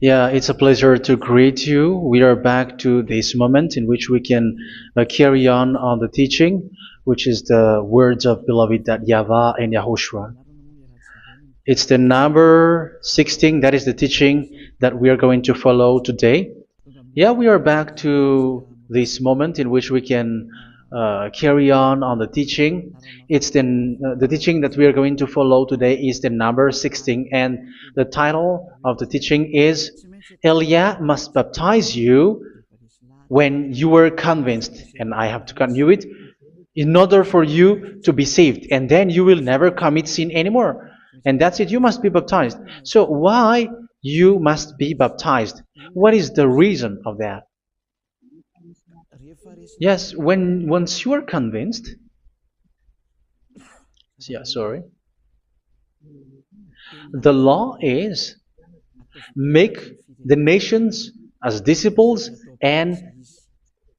Yeah, it's a pleasure to greet you. We are back to this moment in which we can carry on the teaching, which is the words of beloved that YAHVAH and YAHOSHUA. It's the number 16, that is the teaching that we are going to follow today. Yeah, we are back to this moment in which we can carry on the teaching. It's the teaching that we are going to follow today is the number 16, and the title of the teaching is Elia must baptize you when you were convinced, and I have to continue it, in order for you to be saved, and then you will never commit sin anymore. And that's it, you must be baptized. So why you must be baptized? What is the reason of that? Yes, once you are convinced, yeah, sorry, the law is make the nations as disciples and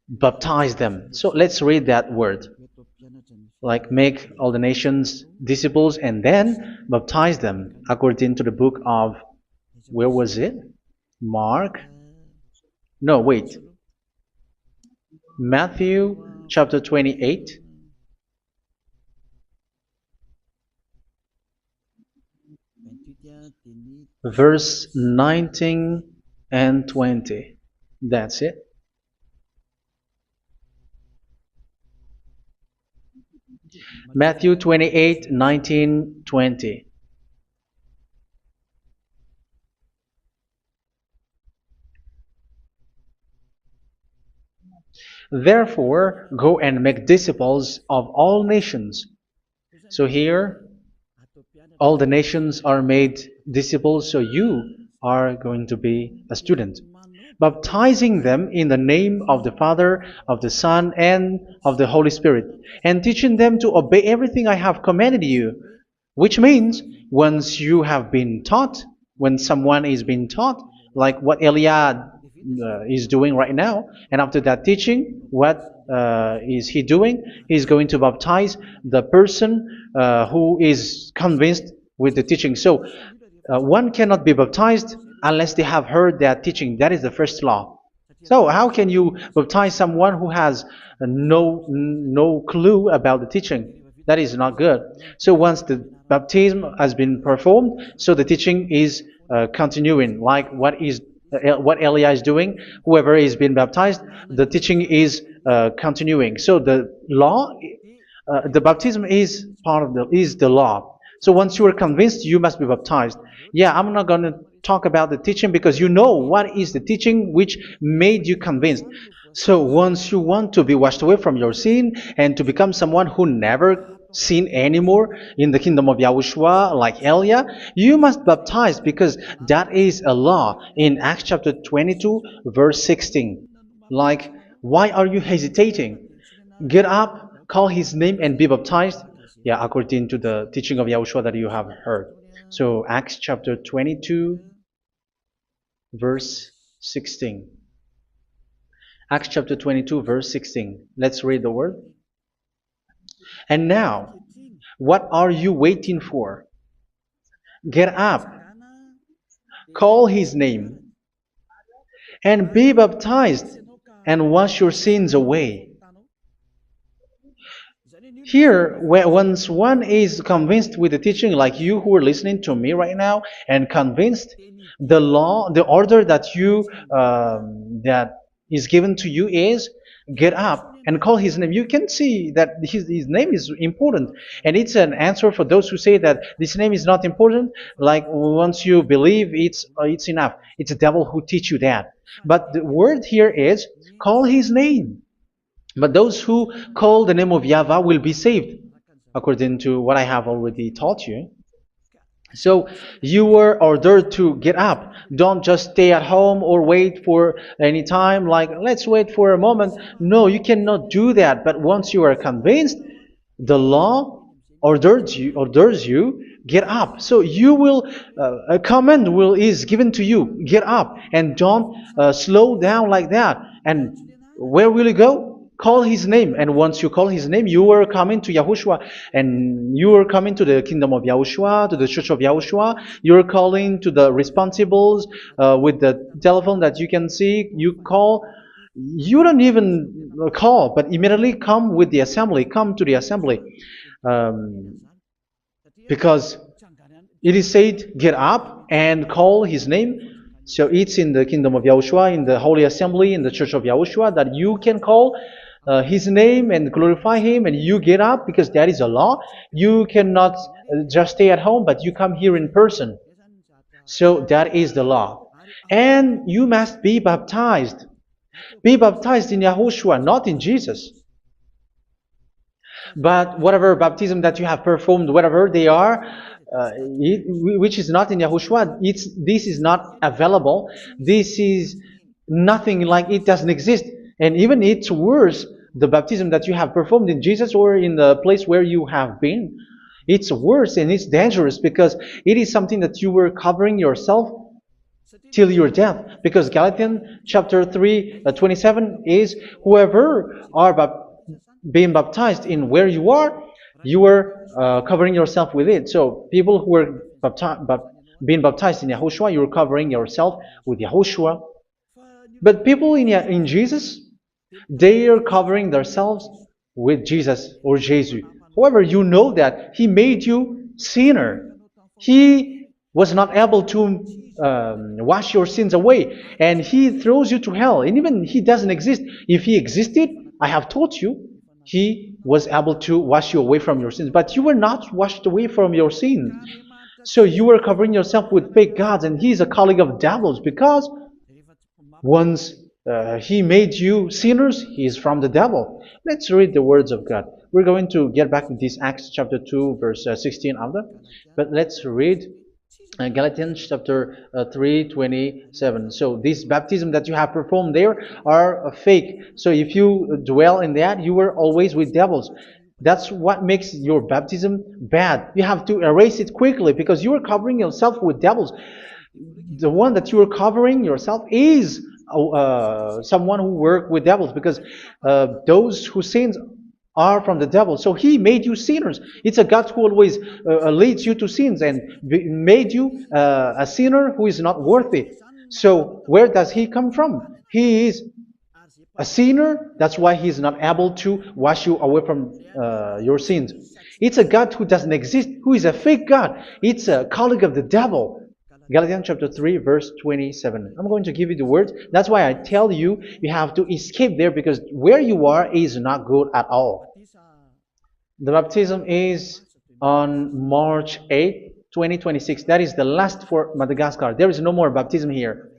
baptize them. So let's read that word. Like make all the nations disciples and then baptize them according to the book of, where was it? Mark? No, wait. Matthew chapter 28. Verse 19 and 20. That's it. Matthew 28, 19, 20. Therefore, go and make disciples of all nations. So here, all the nations are made disciples, so you are going to be a student. Baptizing them in the name of the Father, of the Son, and of the Holy Spirit, and teaching them to obey everything I have commanded you. Which means, once you have been taught, when someone is being taught, like what Elia is doing right now, and after that teaching, what is he doing? He's going to baptize the person who is convinced with the teaching. So one cannot be baptized unless they have heard that teaching. That is the first law. So how can you baptize someone who has no clue about the teaching? That is not good. So once the baptism has been performed, so the teaching is continuing, like what Elia is doing. Whoever is being baptized, the teaching is continuing. So the law, the baptism is part of the law. So once you are convinced, you must be baptized. Yeah, I'm not going to talk about the teaching because you know what is the teaching which made you convinced. So once you want to be washed away from your sin and to become someone who never sin anymore in the kingdom of YAHOSHUA, like Elia, you must baptize because that is a law in Acts chapter 22, verse 16. Like, why are you hesitating? Get up, call his name, and be baptized. Yeah, according to the teaching of YAHOSHUA that you have heard. So Acts chapter 22, verse 16. Acts chapter 22, verse 16. Let's read the word. And now, what are you waiting for? Get up, call his name, and be baptized, and wash your sins away. Here, once one is convinced with the teaching, like you who are listening to me right now, and convinced, the law, the order that that is given to you is get up and call his name. You can see that his name is important, and it's an answer for those who say that this name is not important. Like once you believe, it's enough. It's the devil who teach you that. But the word here is call his name. But those who call the name of YAHVAH will be saved, according to what I have already taught you. So you were ordered to get up. Don't just stay at home or wait for any time, like let's wait for a moment. No, you cannot do that. But once you are convinced, the law orders you get up. So you will a command is given to you, get up, and don't slow down like that. And where will you go? call his name. And once you call his name, you are coming to Yahushua. And you are coming to the kingdom of Yahushua, to the church of Yahushua. You're calling to the responsibles with the telephone that you can see. You call. You don't even call, but immediately come with the assembly. Come to the assembly. Um, because it is said, get up and call his name. So it's in the kingdom of Yahushua, in the holy assembly, in the church of Yahushua, that you can call his name and glorify him, and you get up because that is a law. You cannot just stay at home, but you come here in person. So that is the law. And you must be baptized. Be baptized in Yahushua, not in Jesus. But whatever baptism that you have performed, whatever they are, which is not in Yahushua, this is not available. This is nothing, like it doesn't exist. And even it's worse, the baptism that you have performed in Jesus or in the place where you have been. It's worse and it's dangerous because it is something that you were covering yourself till your death. Because Galatians chapter 3, 27 is, whoever are being baptized in where you are covering yourself with it. So people who were being baptized in Yahushua, you're covering yourself with Yahushua. But people in Jesus, they are covering themselves with Jesus or Jesus. However, you know that He made you sinner. He was not able to wash your sins away, and He throws you to hell. And even He doesn't exist. If He existed, I have taught you, He was able to wash you away from your sins. But you were not washed away from your sins. So you were covering yourself with fake gods, and He is a colleague of devils, because once He made you sinners, He is from the devil. Let's read the words of God. We're going to get back to this Acts chapter 2, verse 16 after. But let's read Galatians chapter 3, 27. So this baptism that you have performed there are fake. So if you dwell in that, you were always with devils. That's what makes your baptism bad. You have to erase it quickly because you are covering yourself with devils. The one that you are covering yourself is someone who worked with devils, because those who sins are from the devil. So He made you sinners. It's a God who always leads you to sins and made you a sinner who is not worthy. So where does He come from? He is a sinner. That's why He is not able to wash you away from your sins. It's a God who doesn't exist, who is a fake God. It's a colleague of the devil. Galatians chapter 3, verse 27. I'm going to give you the words. That's why I tell you, you have to escape there, because where you are is not good at all. The baptism is on March 8, 2026. That is the last for Madagascar. There is no more baptism here.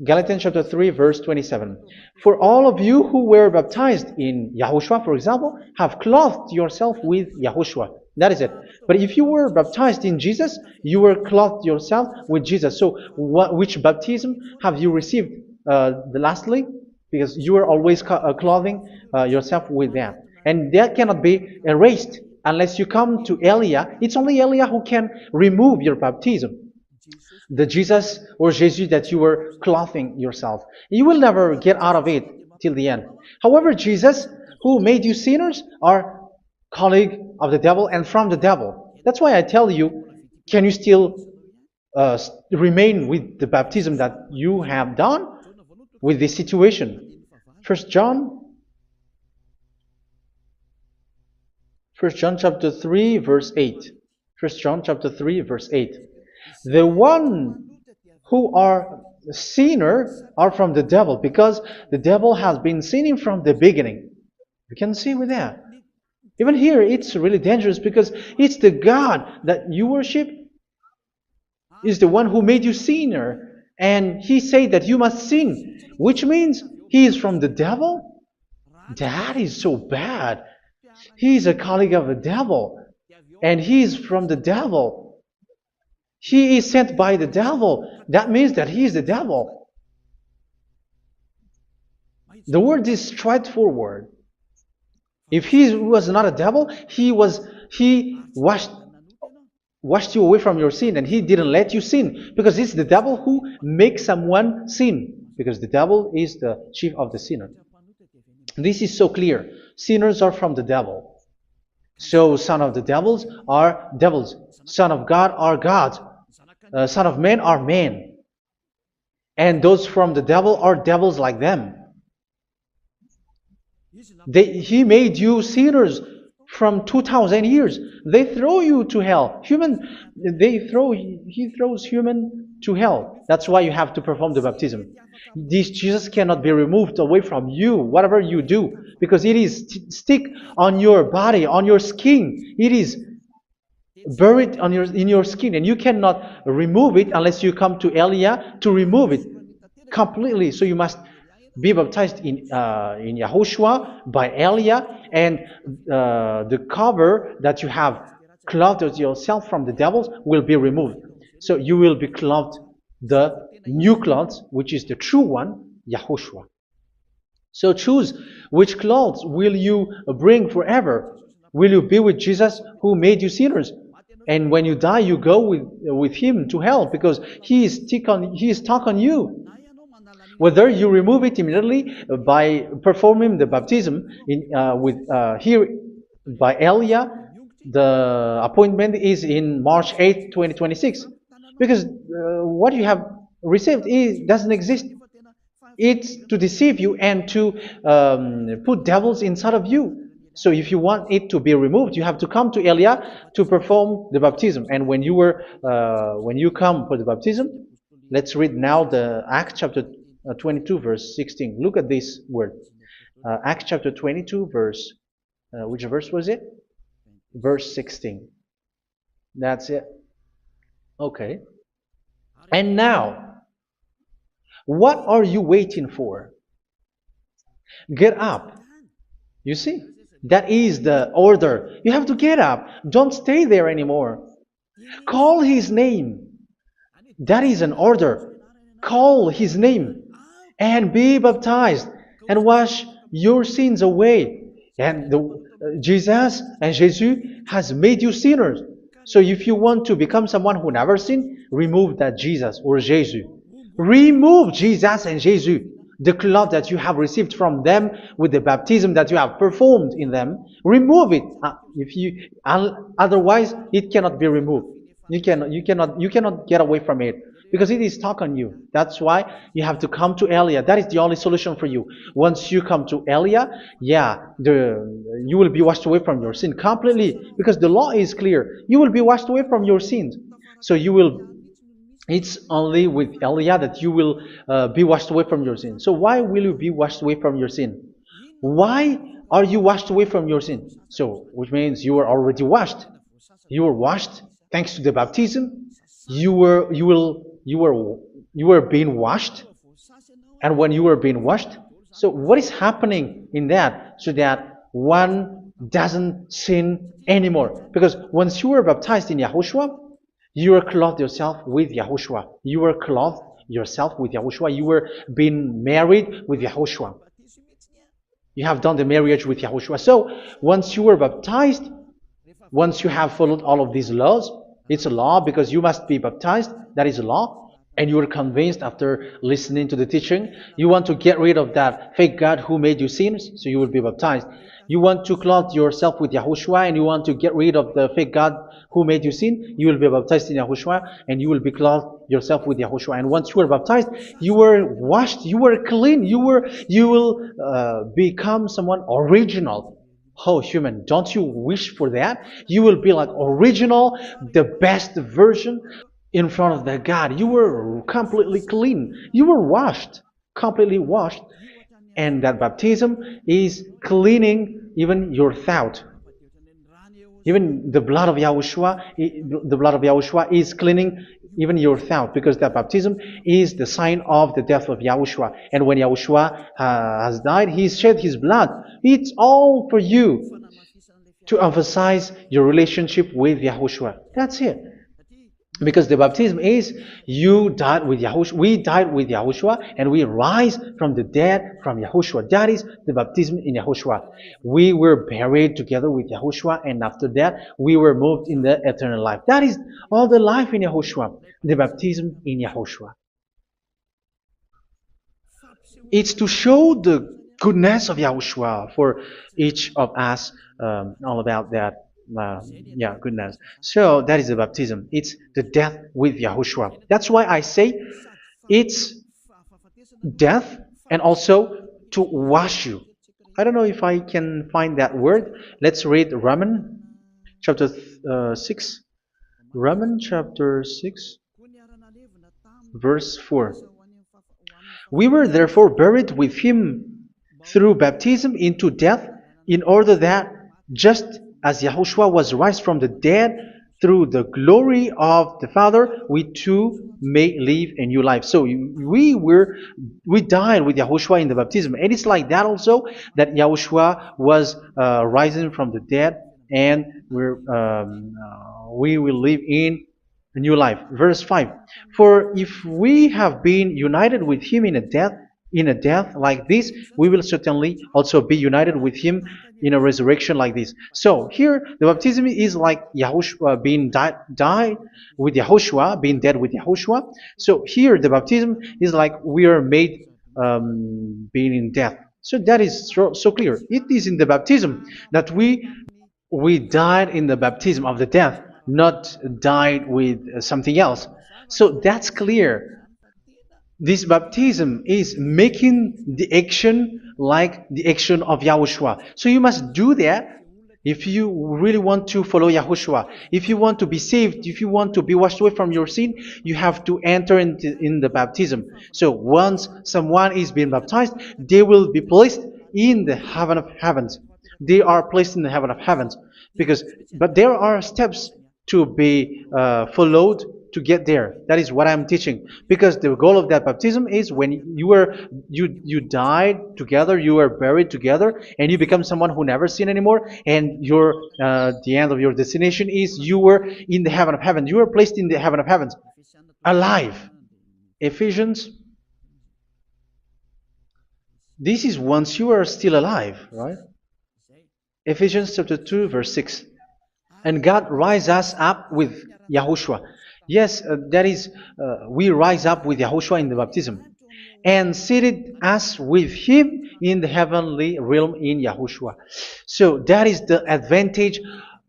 Galatians chapter 3, verse 27. For all of you who were baptized in Yahushua, for example, have clothed yourself with Yahushua. That is it. But if you were baptized in Jesus, you were clothed yourself with Jesus. So which baptism have you received lastly? Because you are always clothing yourself with that. And that cannot be erased unless you come to Eliah. It's only Eliah who can remove your baptism. The Jesus or Jesus that you were clothing yourself. You will never get out of it till the end. However, Jesus, who made you sinners, are colleague of the devil and from the devil. That's why I tell you, can you still remain with the baptism that you have done with this situation? First John chapter 3, verse 8. First John chapter 3, verse 8. The one who are sinner are from the devil, because the devil has been sinning from the beginning. You can see with that. Even here, it's really dangerous, because it's the God that you worship is the one who made you sinner. And He said that you must sin, which means He is from the devil. That is so bad. He is a colleague of the devil. And He is from the devil. He is sent by the devil. That means that He is the devil. The word is straightforward. If He was not a devil, He washed you away from your sin, and He didn't let you sin, because it's the devil who makes someone sin, because the devil is the chief of the sinner. This is so clear. Sinners are from the devil. So son of the devils are devils. Son of God are gods. Son of men are men. And those from the devil are devils like them. He made you sinners from 2,000 years. They throw you to hell. He throws human to hell. That's why you have to perform the baptism. This Jesus cannot be removed away from you, whatever you do, because it is stick on your body, on your skin. It is buried in your skin, and you cannot remove it unless you come to Elia to remove it completely. So you must be baptized in YAHOSHUA by Elia, and the cover that you have clothed yourself from the devils will be removed. So you will be clothed the new clothes, which is the true one, YAHOSHUA. So choose which clothes will you bring forever. Will you be with Jesus who made you sinners? And when you die, you go with him to hell because he is stuck on you. Whether you remove it immediately by performing the baptism here by Elia, the appointment is in March 8, 2026. Because what you have received doesn't exist. It's to deceive you and to put devils inside of you. So if you want it to be removed, you have to come to Elia to perform the baptism. And when you come for the baptism, let's read now the Acts chapter 22 verse 16. Look at this word. Acts chapter 22 verse, which verse was it? Verse 16. That's it. Okay. And now, what are you waiting for? Get up. You see? That is the order. You have to get up. Don't stay there anymore. Call his name. That is an order. Call his name and be baptized and wash your sins away. And Jesus has made you sinners. So if you want to become someone who never sinned, remove that Jesus or Jesus. Remove Jesus and Jesus, the cloth that you have received from them with the baptism that you have performed in them. Remove it. Otherwise, it cannot be removed. You cannot get away from it because it is stuck on you. That's why you have to come to Elia. That is the only solution for you. Once you come to Elia, you will be washed away from your sin completely because the law is clear. You will be washed away from your sins. So it's only with Elia that you will be washed away from your sin. So why will you be washed away from your sin? Why are you washed away from your sin? So, which means you are already washed. You were washed thanks to the baptism. You were being washed, and when you were being washed, so what is happening in that? So that one doesn't sin anymore. Because once you were baptized in YAHOSHUA, you were clothed yourself with YAHOSHUA. You were clothed yourself with YAHOSHUA. You were being married with YAHOSHUA. You have done the marriage with YAHOSHUA. So once you were baptized, once you have followed all of these laws, it's a law because you must be baptized. That is a law. And you are convinced after listening to the teaching, you want to get rid of that fake God who made you sinners, so you will be baptized. You want to clothe yourself with YAHOSHUA and you want to get rid of the fake God who made you sin, you will be baptized in YAHOSHUA and you will be clothed yourself with YAHOSHUA. And once you are baptized, you were washed, you were clean, you will become someone original. Oh, human, don't you wish for that? You will be like original, the best version in front of the God. You were completely clean. You were washed, completely washed. And that baptism is cleaning even your thought. Even the blood of YAHOSHUA is cleaning even your thought, because that baptism is the sign of the death of YAHOSHUA. And when YAHOSHUA has died, he shed his blood. It's all for you to emphasize your relationship with YAHOSHUA. That's it. Because the baptism is you died with YAHOSHUA, we died with YAHOSHUA, and we rise from the dead from YAHOSHUA. That is the baptism in YAHOSHUA. We were buried together with YAHOSHUA, and after that we were moved in the eternal life. That is all the life in YAHOSHUA, the baptism in YAHOSHUA. It's to show the goodness of Yahushua for each of us, all about that. Uh, yeah, goodness. So that is the baptism. It's the death with Yahushua. That's why I say it's death and also to wash you. I don't know if I can find that word. Let's read Romans chapter 6. Romans chapter 6, verse 4. We were therefore buried with him through baptism into death, in order that, just as Yahushua was raised from the dead through the glory of the Father, we too may live a new life. So we died with Yahushua in the baptism, and it's like that also that Yahushua was rising from the dead, and we will live in a new life. Verse 5. For if we have been united with him in a death like this, we will certainly also be united with him in a resurrection like this. So here the baptism is like Yahushua being died with Yahushua, being dead with Yahushua. So here the baptism is like we are made being in death. So that is so clear. It is in the baptism that we died in the baptism of the death, not died with something else. So that's clear. This baptism is making the action like the action of Yahushua. So you must do that if you really want to follow Yahushua. If you want to be saved, if you want to be washed away from your sin, you have to enter in the baptism. So once someone is being baptized, they will be placed in the heaven of heavens. They are placed in the heaven of heavens, but there are steps to be followed to get there. That is what I'm teaching. Because the goal of that baptism is when you died together, you were buried together, and you become someone who never sin anymore. And the end of your destination is you were in the heaven of heaven. You were placed in the heaven of heavens, alive. Ephesians. This is once you are still alive, right? Ephesians chapter 2, verse 6. And God rise us up with Yahushua. Yes, that is, we rise up with Yahushua in the baptism. And seated us with him in the heavenly realm in Yahushua. So that is the advantage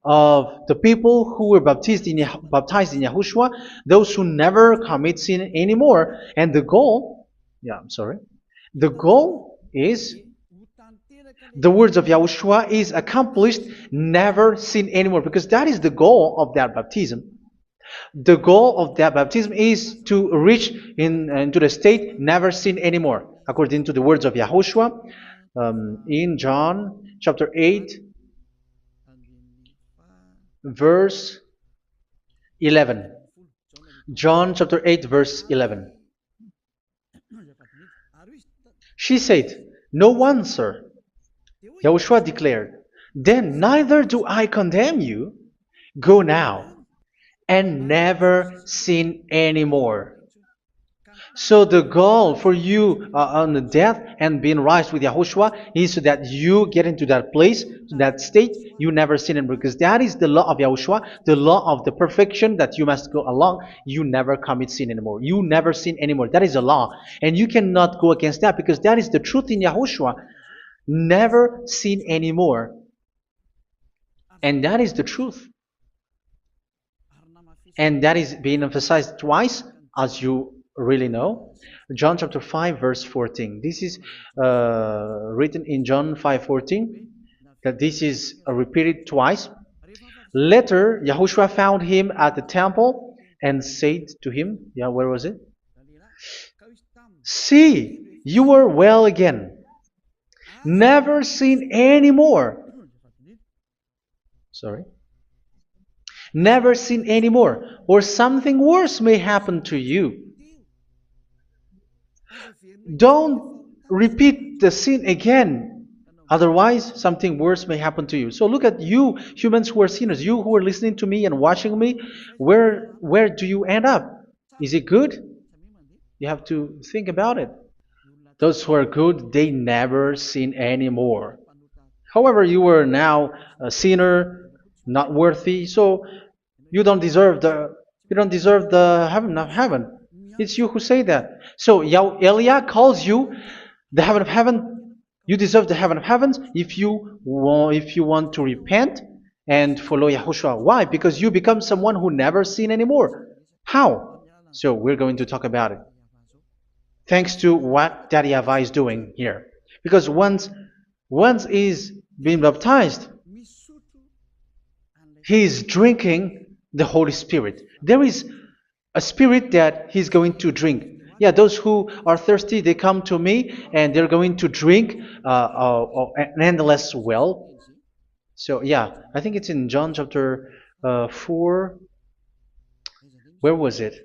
of the people who were baptized in Yahushua, those who never commit sin anymore. And the goal, the goal is the words of Yahushua is accomplished, never sin anymore, because that is the goal of that baptism. The goal of that baptism is to reach into the state never sin anymore, according to the words of Yahushua in John chapter 8, verse 11. John chapter 8, verse 11. She said, "No one, sir." Yahushua declared, "Then neither do I condemn you. Go now and never sin anymore." So the goal for you on the death and being raised with Yahushua is so that you get into that place, to that state, you never sin anymore. Because that is the law of Yahushua, the law of the perfection that you must go along. You never commit sin anymore. You never sin anymore. That is a law. And you cannot go against that because that is the truth in Yahushua. Never sin anymore. And that is the truth. And that is being emphasized twice, as you really know. John chapter 5, verse 14. This is written in John 5:14, that this is repeated twice. Later, Yahushua found him at the temple and said to him, where was it? "See, you are well again. Never sin anymore." Never sin anymore, or something worse may happen to you. Don't repeat the sin again. Otherwise, something worse may happen to you. So look at you, humans who are sinners, you who are listening to me and watching me. Where do you end up? Is it good? You have to think about it. Those who are good, they never sin anymore. However, you are now a sinner, not worthy, so you don't deserve the heaven of heaven. It's you who say that. So Eliah calls you the heaven of heaven. You deserve the heaven of heavens if you want to repent and follow Yahushua. Why? Because you become someone who never sin anymore. How? So we're going to talk about it. Thanks to what Daddy YAHVAH is doing here. Because once he's been baptized, he is drinking the Holy Spirit. There is a spirit that he's going to drink. Yeah, those who are thirsty, they come to me and they're going to drink an endless well. So yeah, I think it's in John chapter 4. Where was it?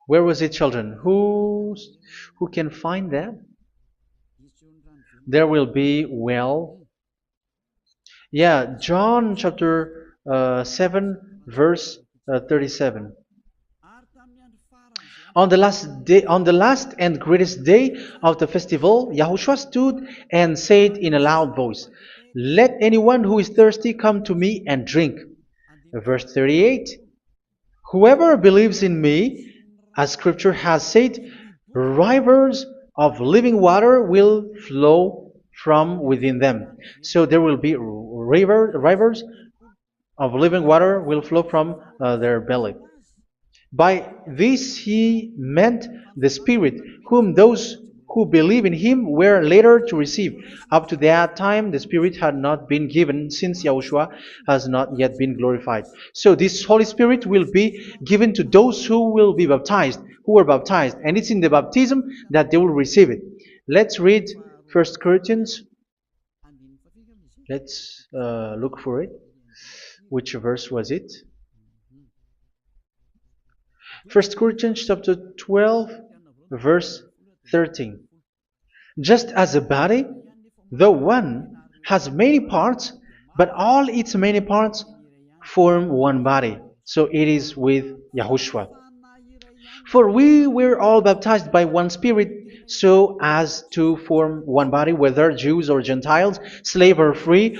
Where was it, children? Who can find that? There will be well. Yeah, John chapter 7, verse 37. On the last and greatest day of the festival, Yahushua stood and said in a loud voice, "Let anyone who is thirsty come to me and drink." Verse 38. Whoever believes in me, as scripture has said, rivers of living water will flow from within them. So there will be rivers of living water will flow from their belly. By this he meant the Spirit, whom those who believe in him were later to receive. Up to that time, the Spirit had not been given, since Yahushua has not yet been glorified. So this Holy Spirit will be given to those who will be baptized, who were baptized. And it's in the baptism that they will receive it. Let's read 1 Corinthians. Let's look for it. Which verse was it? 1 Corinthians chapter 12, verse 13. Just as a body, though one, has many parts, but all its many parts form one body. So it is with Yahushua. For we were all baptized by one Spirit, so as to form one body, whether Jews or Gentiles, slave or free,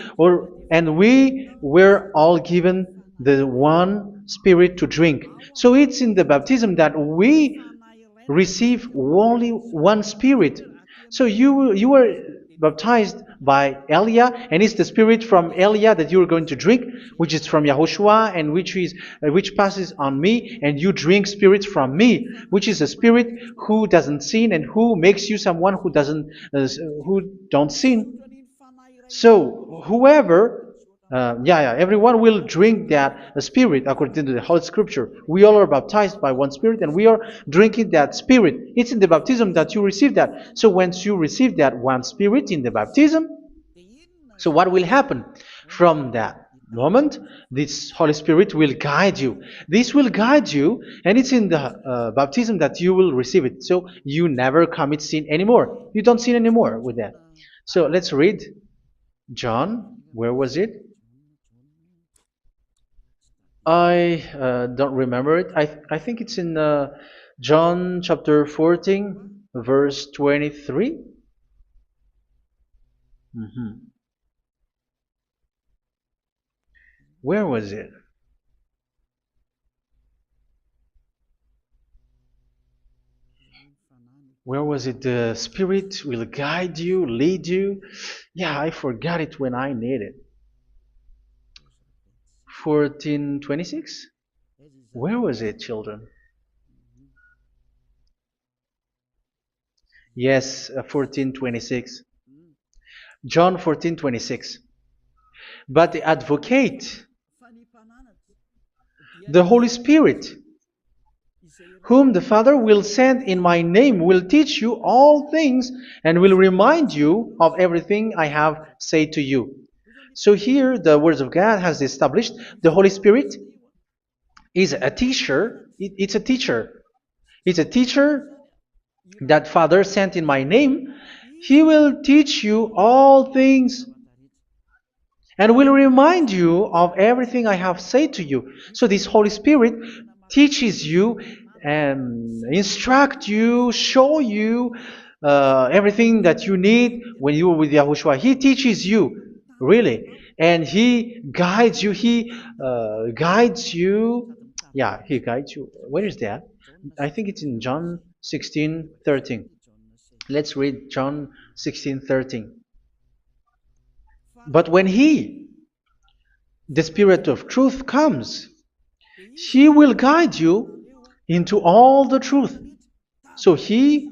and we were all given the one Spirit to drink. So it's in the baptism that we receive only one Spirit. So you were baptized by Elia, and it's the Spirit from Elia that you are going to drink, which is from Yahushua, and which passes on me, and you drink Spirit from me, which is a Spirit who doesn't sin and who makes you someone who don't sin. So whoever everyone will drink that Spirit according to the Holy Scripture. We all are baptized by one Spirit, and we are drinking that Spirit. It's in the baptism that you receive that. So once you receive that one Spirit in the baptism, so what will happen? From that moment, this Holy Spirit will guide you. This will guide you, and it's in the baptism that you will receive it. So you never commit sin anymore. You don't sin anymore with that. So let's read John. Where was it? I don't remember it. I think it's in John chapter 14, verse 23. Where was it? Where was it? The Spirit will guide you, lead you. Yeah, I forgot it when I need it. 14:26? Where was it, children? Yes, 14:26. John 14:26. But the advocate, the Holy Spirit, whom the Father will send in my name, will teach you all things and will remind you of everything I have said to you. So here the words of God has established the Holy Spirit is a teacher. It's a teacher. It's a teacher that Father sent in my name. He will teach you all things and will remind you of everything I have said to you. So this Holy Spirit teaches you and instruct you, show you everything that you need when you are with Yahushua. He teaches you, really. And He guides you. He guides you. Yeah, He guides you. Where is that? I think it's in John 16:13. Let's read John 16:13. But when He, the Spirit of truth, comes, He will guide you into all the truth. So He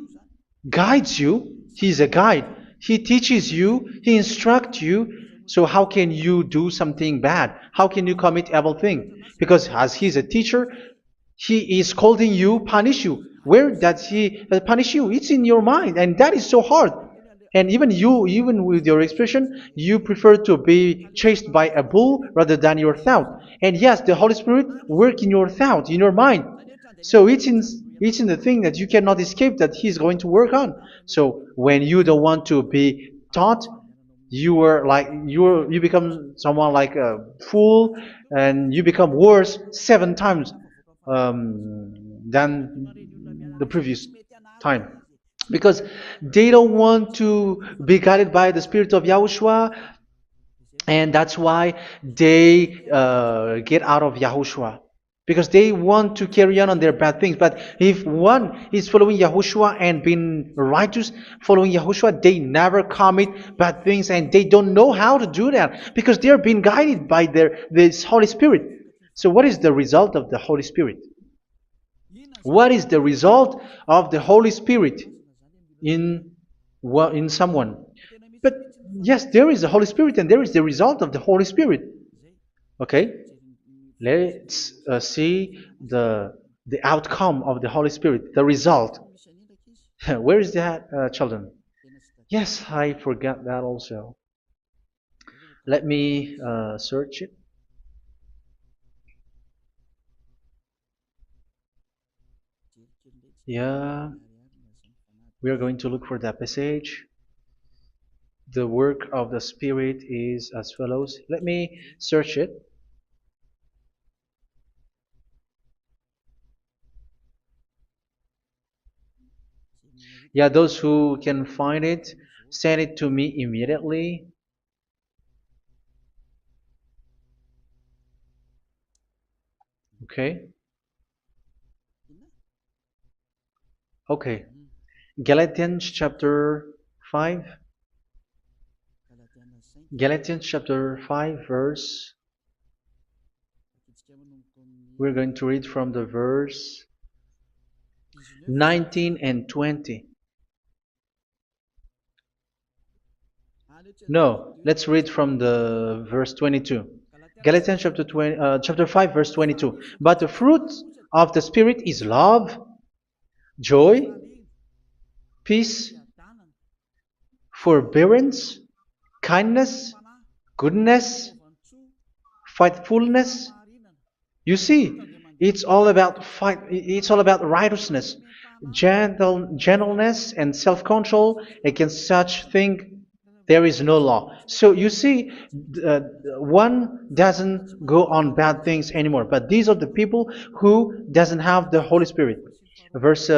guides you. He's a guide. He teaches you. He instructs you. So how can you do something bad? How can you commit evil thing? Because as He's a teacher, He is scolding you, punish you. Where does He punish you? It's in your mind, and that is so hard. And even you, even with your expression, you prefer to be chased by a bull rather than your thought. And yes, the Holy Spirit work in your thought, in your mind. So it's in the thing that you cannot escape that He's going to work on. So when you don't want to be taught, you become someone like a fool, and you become worse 7 times than the previous time, because they don't want to be guided by the Spirit of Yahushua, and that's why they get out of Yahushua, because they want to carry on their bad things. But if one is following Yahushua and being righteous, following Yahushua, they never commit bad things, and they don't know how to do that because they are being guided by this Holy Spirit. So what is the result of the Holy Spirit? What is the result of the Holy Spirit in in someone? But yes, there is the Holy Spirit, and there is the result of the Holy Spirit. Okay, let's see the outcome of the Holy Spirit, the result. Where is that, children? Yes, I forgot that also. Let me search it. Yeah, we are going to look for that passage. The work of the Spirit is as follows. Let me search it. Yeah, those who can find it, send it to me immediately. Okay. Okay. Galatians chapter 5. Galatians chapter 5 verse. We're going to read from the verse 19 and 20. No, let's read from the verse 22. Galatians chapter 5 verse 22. But the fruit of the Spirit is love, joy, peace, forbearance, kindness, goodness, faithfulness. You see, it's all about fight. It's all about righteousness, gentleness, and self-control. Against such thing, there is no law. So you see, uh, one doesn't go on bad things anymore. But these are the people who doesn't have the Holy Spirit. Verse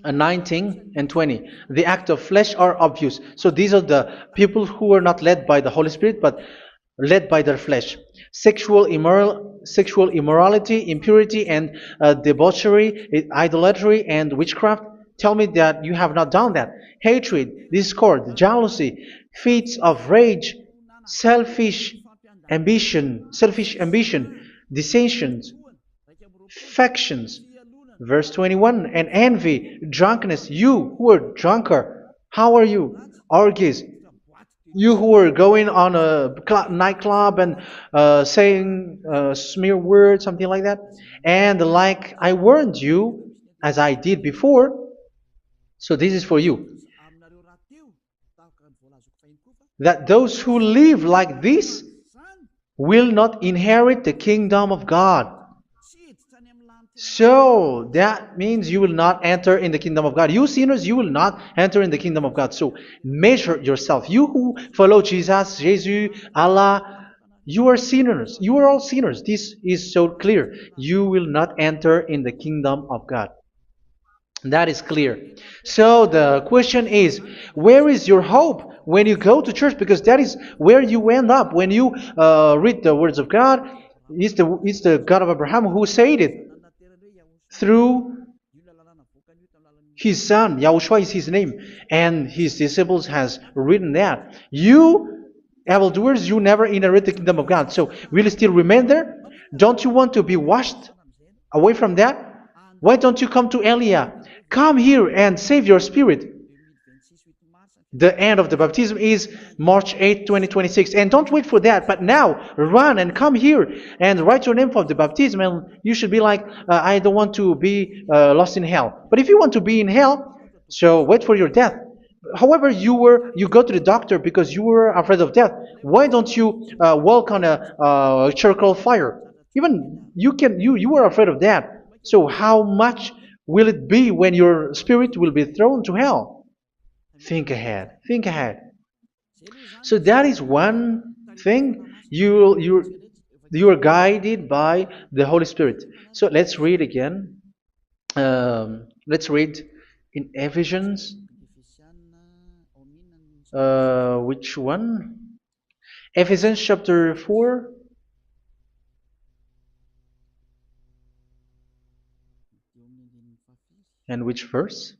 19 and 20. The act of flesh are obvious. So these are the people who are not led by the Holy Spirit, but led by their flesh. Sexual immorality, impurity, and debauchery, idolatry, and witchcraft. Tell me that you have not done that. Hatred, discord, jealousy, fits of rage, selfish ambition, dissensions, factions. Verse 21, and envy, drunkenness. You who are drunker, how are you? Orgies. You who are going on a nightclub and saying smear words, something like that. And like I warned you, as I did before, so this is for you, that those who live like this will not inherit the kingdom of God. So that means you will not enter in the kingdom of God. You sinners, you will not enter in the kingdom of God. So measure yourself. You who follow Jesus, Allah, you are sinners. You are all sinners. This is so clear. You will not enter in the kingdom of God. That is clear. So the question is, where is your hope when you go to church? Because that is where you end up when you read the words of God. It's the God of Abraham who said it through His son, Yahushua is his name, and his disciples has written that. You evildoers, you never inherit the kingdom of God. So will you still remain there? Don't you want to be washed away from that? Why don't you come to Elia? Come here and save your spirit. The end of the baptism is March 8th, 2026. And don't wait for that, but now run and come here and write your name for the baptism. And you should be like, I don't want to be lost in hell. But if you want to be in hell, so wait for your death. However, you go to the doctor because you were afraid of death. Why don't you walk on a charcoal fire? Even you were afraid of that. So how much will it be when your spirit will be thrown to hell? Think ahead. Think ahead. So that is one thing. You are guided by the Holy Spirit. So let's read again. Let's read in Ephesians. Which one? Ephesians chapter 4. And which verse?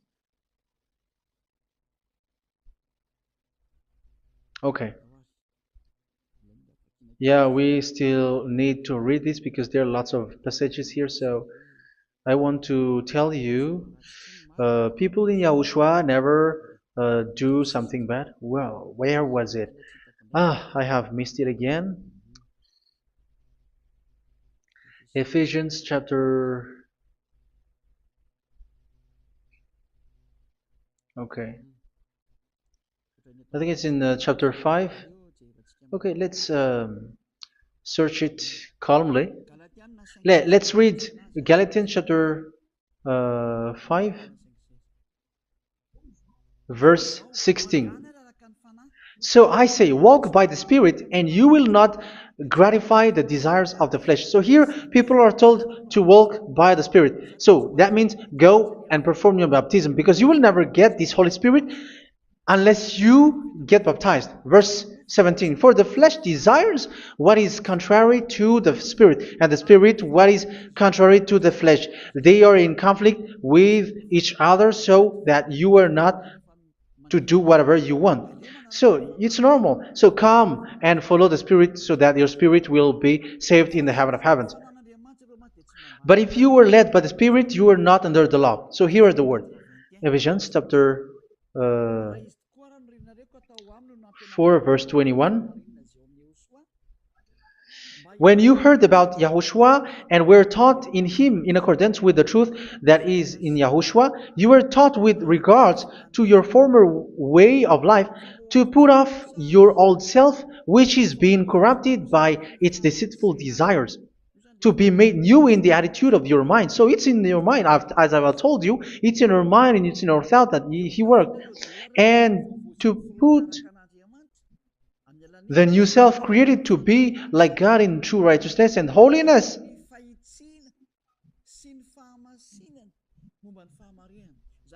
Okay. Yeah, we still need to read this because there are lots of passages here. So I want to tell you, people in Yahushua never do something bad. Well, where was it? I have missed it again. Ephesians chapter. Okay. I think it's in chapter 5. Okay, let's search it calmly. Let's read Galatians chapter 5, verse 16. So I say, walk by the Spirit, and you will not gratify the desires of the flesh. So here, people are told to walk by the Spirit. So that means go and perform your baptism, because you will never get this Holy Spirit unless you get baptized. Verse 17. For the flesh desires what is contrary to the Spirit, and the Spirit what is contrary to the flesh. They are in conflict with each other, so that you are not to do whatever you want. So it's normal. So come and follow the Spirit so that your spirit will be saved in the heaven of heavens. But if you were led by the Spirit, you are not under the law. So here are the word. Ephesians chapter 4 verse 21. When you heard about Yahushua and were taught in him in accordance with the truth that is in Yahushua, you were taught with regards to your former way of life to put off your old self, which is being corrupted by its deceitful desires, to be made new in the attitude of your mind. So it's in your mind, as I've told you, it's in our mind and it's in our thought that he worked. And to put the new self created to be like God in true righteousness and holiness.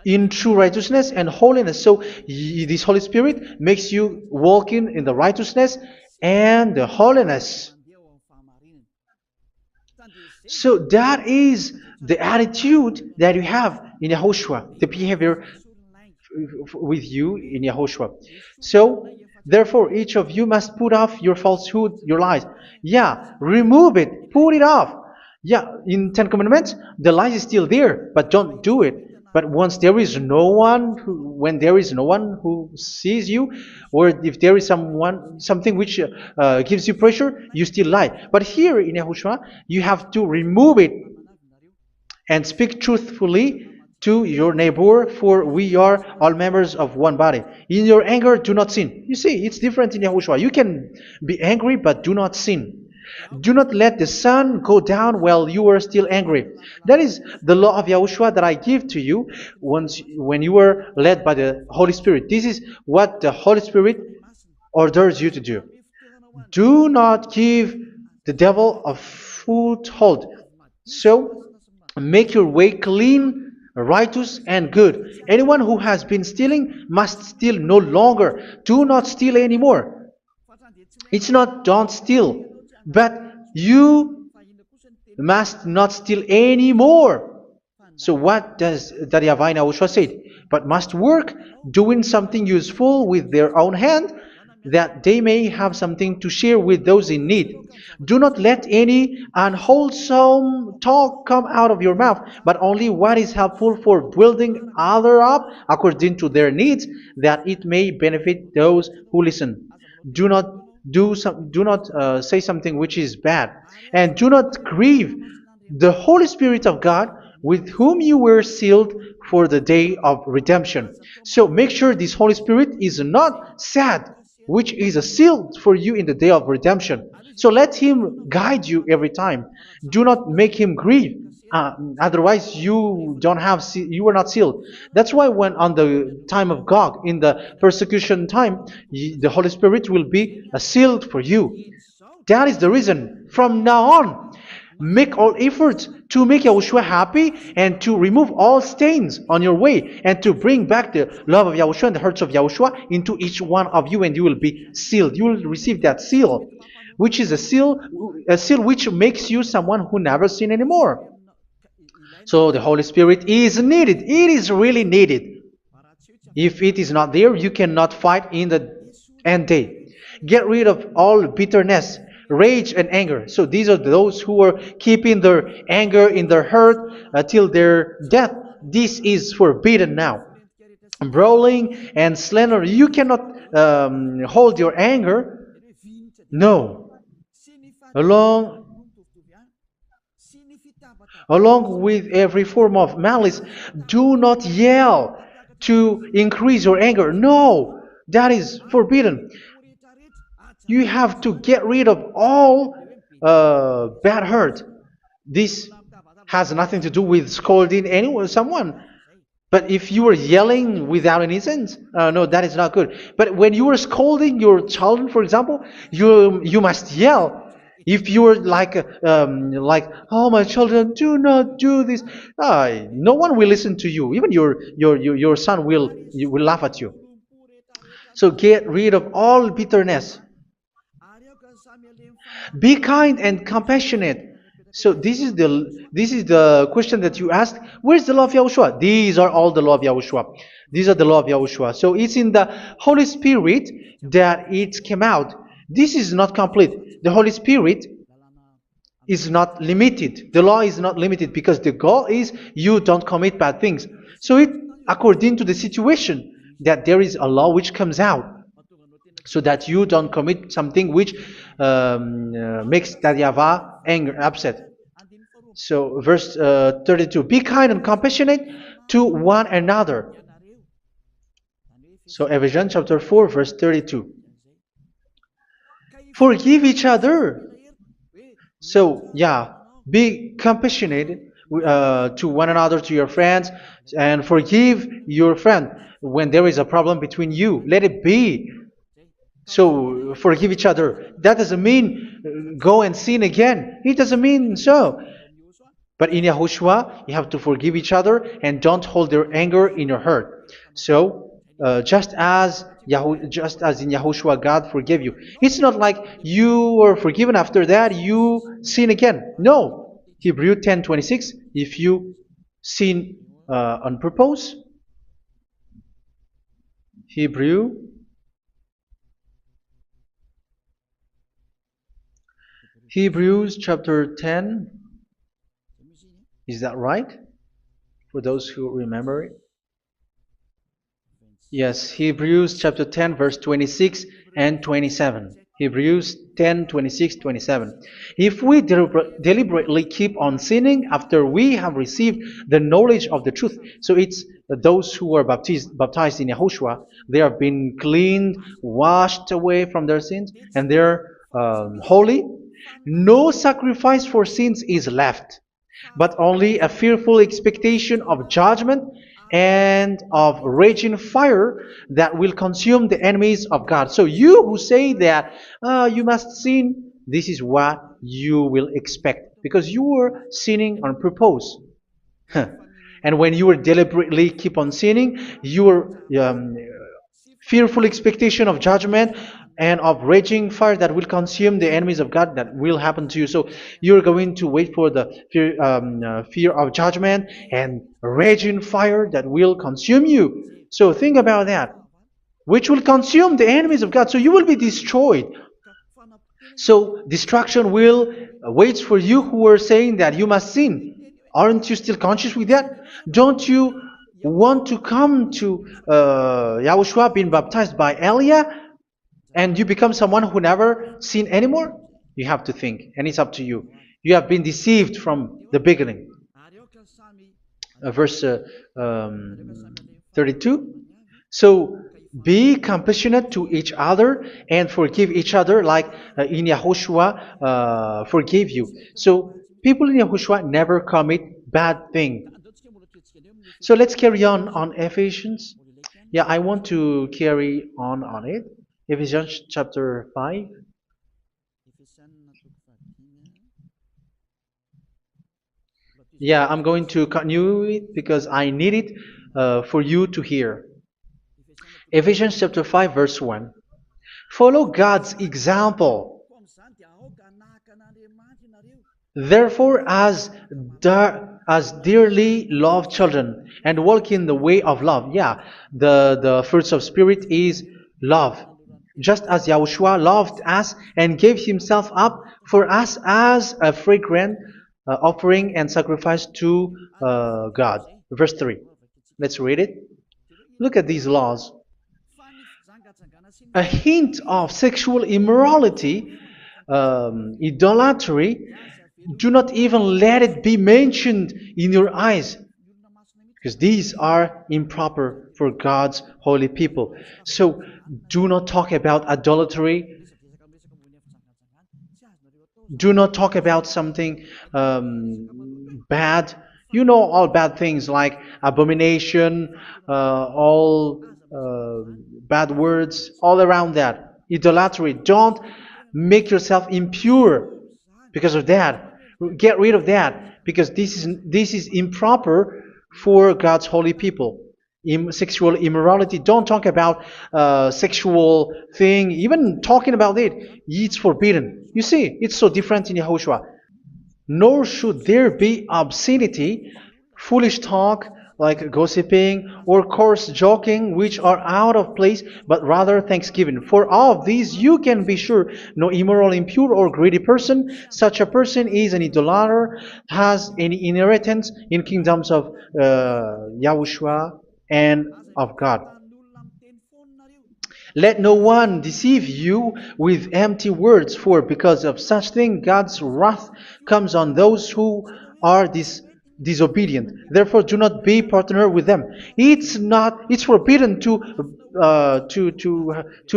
In true righteousness and holiness. So this Holy Spirit makes you walk in the righteousness and the holiness. So that is the attitude that you have in Yahushua, the behavior with you in Yahushua. So therefore, each of you must put off your falsehood, your lies. Yeah, remove it, put it off. Yeah, in Ten Commandments, the lies is still there, but don't do it. But once there is no one, when there is no one who sees you, or if there is something which gives you pressure, you still lie. But here in Yahushua, you have to remove it and speak truthfully to your neighbor, for we are all members of one body. In your anger, do not sin. You see, it's different in Yahushua. You can be angry, but do not sin. Do not let the sun go down while you are still angry. That is the law of Yahushua that I give to you when you were led by the Holy Spirit. This is what the Holy Spirit orders you to do. Do not give the devil a foothold. So, make your way clean, righteous, and good. Anyone who has been stealing must steal no longer. Do not steal anymore. It's not don't steal, but you must not steal anymore. So what does the YAHVAH in YAHOSHUA say? But must work doing something useful with their own hand, that they may have something to share with those in need. Do not let any unwholesome talk come out of your mouth, but only what is helpful for building other up according to their needs, that it may benefit those who listen. Do not do not say something which is bad, and do not grieve the Holy Spirit of God, with whom you were sealed for the day of redemption. So make sure this Holy Spirit is not sad, which is a seal for you in the day of redemption. So let Him guide you every time. Do not make Him grieve. Otherwise, you are not sealed. That's why when on the time of God, in the persecution time, the Holy Spirit will be a sealed for you. That is the reason. From now on, make all efforts to make Yahushua happy and to remove all stains on your way and to bring back the love of Yahushua and the hearts of Yahushua into each one of you, and you will be sealed. You will receive that seal, which is a seal which makes you someone who never sin anymore. So the Holy Spirit is needed. It is really needed. If it is not there, you cannot fight in the end day. Get rid of all bitterness, rage, and anger. So these are those who are keeping their anger in their heart till their death. This is forbidden now. Brawling and slander. You cannot hold your anger. No. Along Along with every form of malice, do not yell to increase your anger. No, that is forbidden. You have to get rid of all bad hurt. This has nothing to do with scolding anyone, someone. But if you are yelling without any sense, no, that is not good. But when you are scolding your children, for example, you must yell. If you are like, oh my children, do not do this, no one will listen to you. Even your son will laugh at you. So get rid of all bitterness. Be kind and compassionate. So this is the question that you asked. Where's the law of Yahushua? These are all the law of Yahushua. These are the law of Yahushua. So it's in the Holy Spirit that it came out. This is not complete. The Holy Spirit is not limited. The law is not limited because the goal is you don't commit bad things. So it according to the situation that there is a law which comes out, so that you don't commit something which makes that YAHVAH angry, upset. So verse 32, be kind and compassionate to one another. So Ephesians chapter 4 verse 32. Forgive each other. So yeah, be compassionate to one another, to your friends, and forgive your friend when there is a problem between you. Let it be. So forgive each other. That doesn't mean go and sin again. It doesn't mean so. But in Yahushua, you have to forgive each other and don't hold their anger in your heart. So just as in Yahushua, God forgave you. It's not like you were forgiven after that you sin again. No. Hebrew 10:26. If you sin on purpose, Hebrews chapter 10. Is that right? For those who remember it? Yes, Hebrews chapter 10 verse 26 and 27. Hebrews 10, 26, 27. If we deliberately keep on sinning after we have received the knowledge of the truth, so it's those who are baptized in Yahushua, they have been cleaned, washed away from their sins, and they're holy. No sacrifice for sins is left, but only a fearful expectation of judgment and of raging fire that will consume the enemies of God. So you who say that you must sin, this is what you will expect, because you were sinning on purpose. And when you were deliberately keep on sinning, your fearful expectation of judgment and of raging fire that will consume the enemies of God that will happen to you. So you're going to wait for the fear of judgment and raging fire that will consume you. So think about that, which will consume the enemies of God. So you will be destroyed. So destruction will wait for you who are saying that you must sin. Aren't you still conscious with that? Don't you want to come to Yahushua being baptized by Elia and you become someone who never sin anymore? You have to think, and it's up to you. You have been deceived from the beginning. Verse 32. So be compassionate to each other and forgive each other like in Yahushua forgave you. So people in Yahushua never commit bad thing. So let's carry on Ephesians. Yeah, I want to carry on it. Ephesians chapter 5. Yeah, I'm going to continue it because I need it for you to hear. Ephesians chapter 5 verse 1. Follow God's example. Therefore, as dearly loved children, and walk in the way of love. Yeah, the fruits of spirit is love. Just as Yahushua loved us and gave himself up for us as a fragrant offering and sacrifice to God. Verse 3. Let's read it. Look at these laws. A hint of sexual immorality, idolatry, do not even let it be mentioned in your eyes, because these are improper for God's holy people. So do not talk about idolatry. Do not talk about something bad. You know all bad things like abomination, all bad words, all around that. Idolatry. Don't make yourself impure because of that. Get rid of that because this is improper for God's holy people. Sexual immorality. Don't talk about sexual thing. Even talking about it, it's forbidden. You see, it's so different in Yahushua. Nor should there be obscenity, foolish talk like gossiping or coarse joking, which are out of place, but rather thanksgiving. For of these you can be sure: no immoral, impure, or greedy person, such a person is an idolater, has any inheritance in kingdoms of Yahushua and of God. Let no one deceive you with empty words, for because of such thing God's wrath comes on those who are disobedient. Therefore, do not be partner with them. It's forbidden to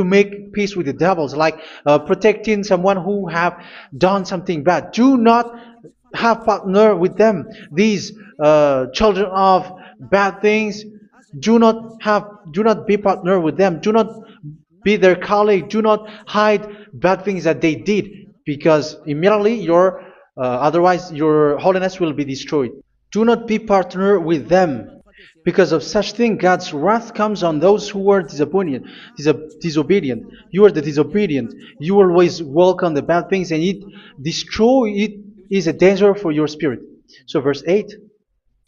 make peace with the devils, like protecting someone who have done something bad. Do not have partner with them. These children of bad things, do not be partner with them. Do not be their colleague. Do not hide bad things that they did, because immediately otherwise your holiness will be destroyed. Do not be partner with them. Because of such thing, God's wrath comes on those who are disobedient. You are the disobedient. You always walk on the bad things, and it is a danger for your spirit. So verse 8.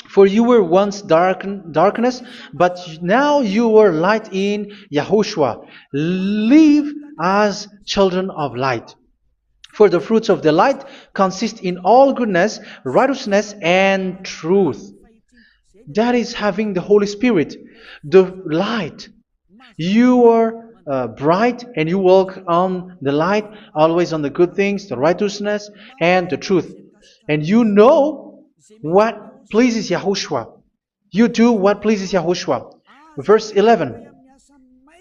For you were once darkness, but now you are light in Yahushua. Live as children of light. For the fruits of the light consist in all goodness, righteousness, and truth. That is having the Holy Spirit, the light. You are bright and you walk on the light, always on the good things, the righteousness, and the truth. And you know what pleases Yahushua. You do what pleases Yahushua. Verse 11.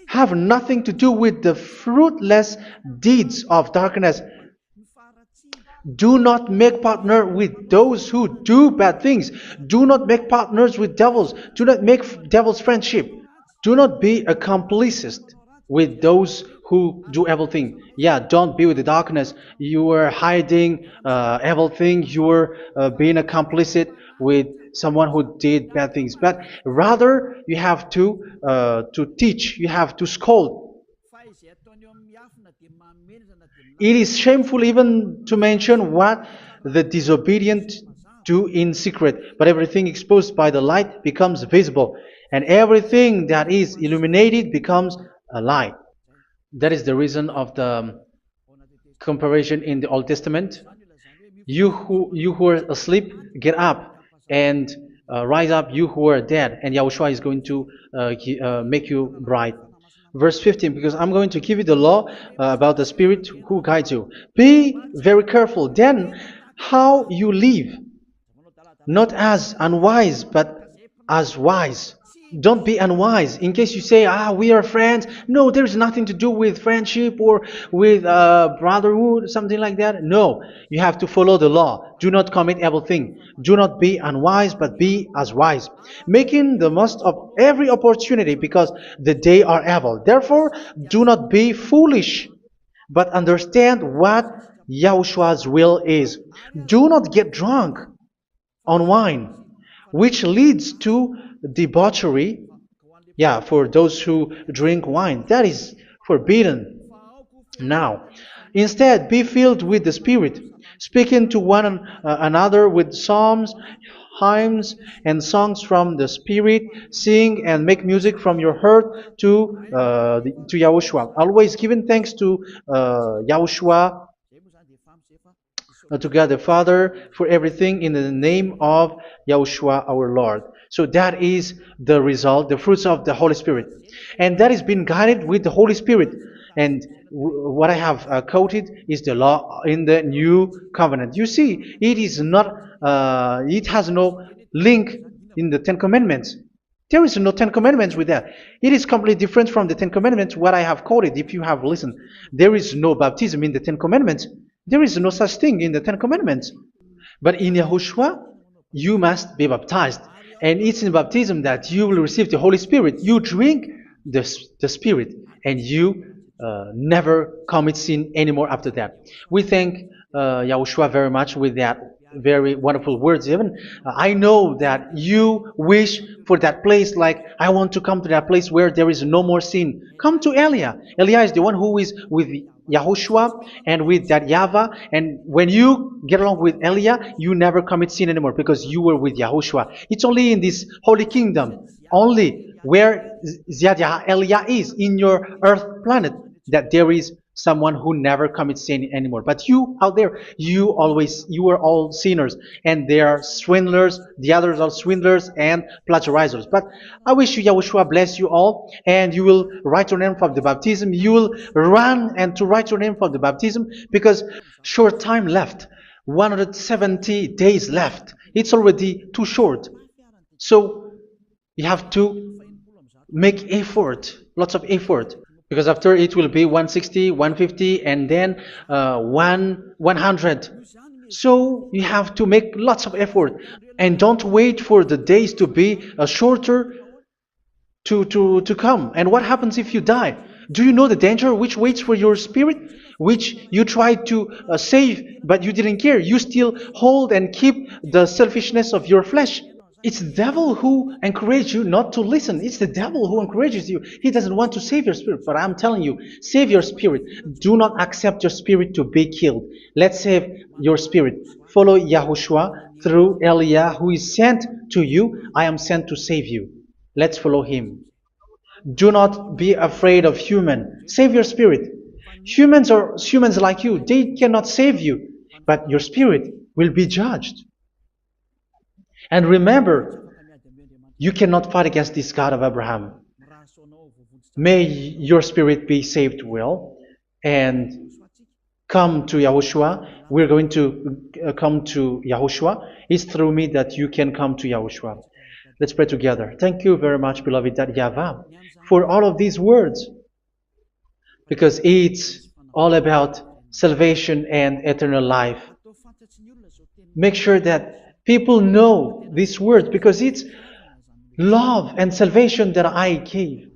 Have nothing to do with the fruitless deeds of darkness. Do not make partner with those who do bad things. Do not make partners with devils. Do not make devils friendship. Do not be a complicit with those who do evil thing. Yeah, don't be with the darkness. You are hiding evil thing. You are being a complicit with someone who did bad things. But rather, you have to teach. You have to scold. It is shameful even to mention what the disobedient do in secret, but everything exposed by the light becomes visible, and everything that is illuminated becomes a light. That is the reason of the comparison in the Old Testament. You who are asleep, get up and rise up, you who are dead, and Yahushua is going to make you bright. Verse 15, because I'm going to give you the law about the Spirit who guides you. Be very careful then how you live, not as unwise, but as wise. Don't be unwise. In case you say, we are friends. No, there's nothing to do with friendship or with brotherhood, something like that. No, you have to follow the law. Do not commit evil thing. Do not be unwise, but be as wise, making the most of every opportunity because the day are evil. Therefore, do not be foolish, but understand what Yahushua's will is. Do not get drunk on wine, which leads to debauchery. Yeah, for those who drink wine, that is forbidden now. Instead, be filled with the Spirit, speaking to one another with psalms, hymns, and songs from the Spirit. Sing and make music from your heart to Yahushua. Always giving thanks to Yahushua, to God the Father, for everything in the name of Yahushua our Lord. So that is the result, the fruits of the Holy Spirit. And that is being guided with the Holy Spirit. And what I have quoted is the law in the new covenant. You see, it is not, it has no link in the Ten Commandments. There is no Ten Commandments with that. It is completely different from the Ten Commandments, what I have quoted, if you have listened. There is no baptism in the Ten Commandments. There is no such thing in the Ten Commandments. But in Yahushua, you must be baptized. And it's in baptism that you will receive the Holy Spirit. You drink the Spirit, and you never commit sin anymore after that. We thank Yahushua very much with that very wonderful words. Even I know that you wish for that place, like I want to come to that place where there is no more sin. Come to Elia. Elia is the one who is with Yahushua and with that YAHVAH, and when you get along with Elia, you never commit sin anymore because you were with Yahushua. It's only in this holy kingdom, only where Ziad Elia is, in your earth planet, that there is someone who never commits sin anymore. But you out there, you are all sinners, and they are swindlers. The others are swindlers and plagiarizers. But I wish you, Yahushua, bless you all, and you will write your name for the baptism. You will run and to write your name for the baptism, because short time left, 170 days left. It's already too short. So you have to make effort, lots of effort, because after it will be 160, 150, and then 100. So you have to make lots of effort, and don't wait for the days to be shorter to come. And what happens if you die? Do you know the danger which waits for your spirit, which you tried to save, but you didn't care? You still hold and keep the selfishness of your flesh. It's the devil who encourages you not to listen. It's the devil who encourages you. He doesn't want to save your spirit. But I'm telling you, save your spirit. Do not accept your spirit to be killed. Let's save your spirit. Follow Yahushua through Elia, who is sent to you. I am sent to save you. Let's follow him. Do not be afraid of human. Save your spirit. Humans are humans like you. They cannot save you. But your spirit will be judged. And remember, you cannot fight against this God of Abraham. May your spirit be saved well and come to Yahushua. We're going to come to Yahushua. It's through me that you can come to Yahushua. Let's pray together. Thank you very much, beloved YAHVAH, for all of these words, because it's all about salvation and eternal life. Make sure that people know these words, because it's love and salvation that I gave.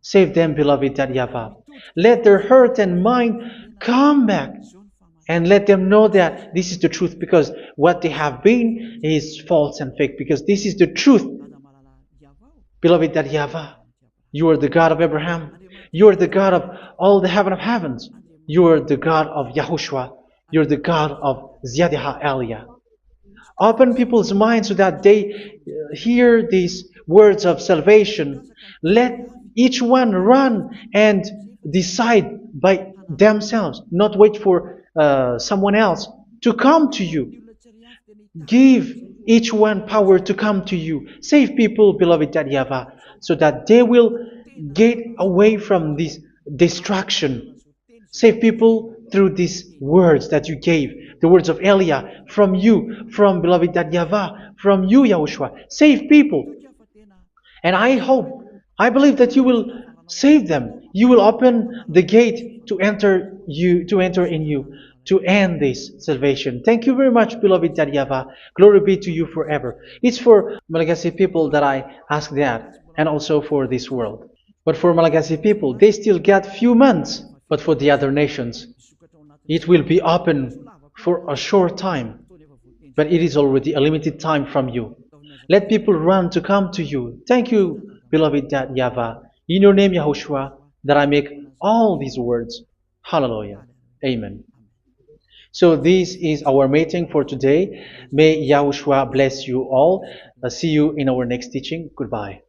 Save them, beloved YAHVAH. Let their heart and mind come back, and let them know that this is the truth, because what they have been is false and fake, because this is the truth. Beloved YAHVAH, you are the God of Abraham. You are the God of all the heaven of heavens. You're the God of Yahushua. You're the God of Ziyadha Aliyah. Open people's minds so that they hear these words of salvation. Let each one run and decide by themselves, not wait for someone else to come to you. Give each one power to come to you. Save people, beloved Yahavah, so that they will get away from this destruction. Save people through these words that you gave, the words of Elia, from you, from beloved Yahavah, from you, Yahushua. Save people. And I hope, I believe that you will save them. You will open the gate to enter in you, to end this salvation. Thank you very much, beloved Yahavah. Glory be to you forever. It's for Malagasy people that I ask that, and also for this world. But for Malagasy people, they still get few months. But for the other nations, it will be open for a short time. But it is already a limited time from you. Let people run to come to you. Thank you, beloved Yahavah. In your name, Yahushua, that I make all these words. Hallelujah. Amen. So this is our meeting for today. May Yahushua bless you all. See you in our next teaching. Goodbye.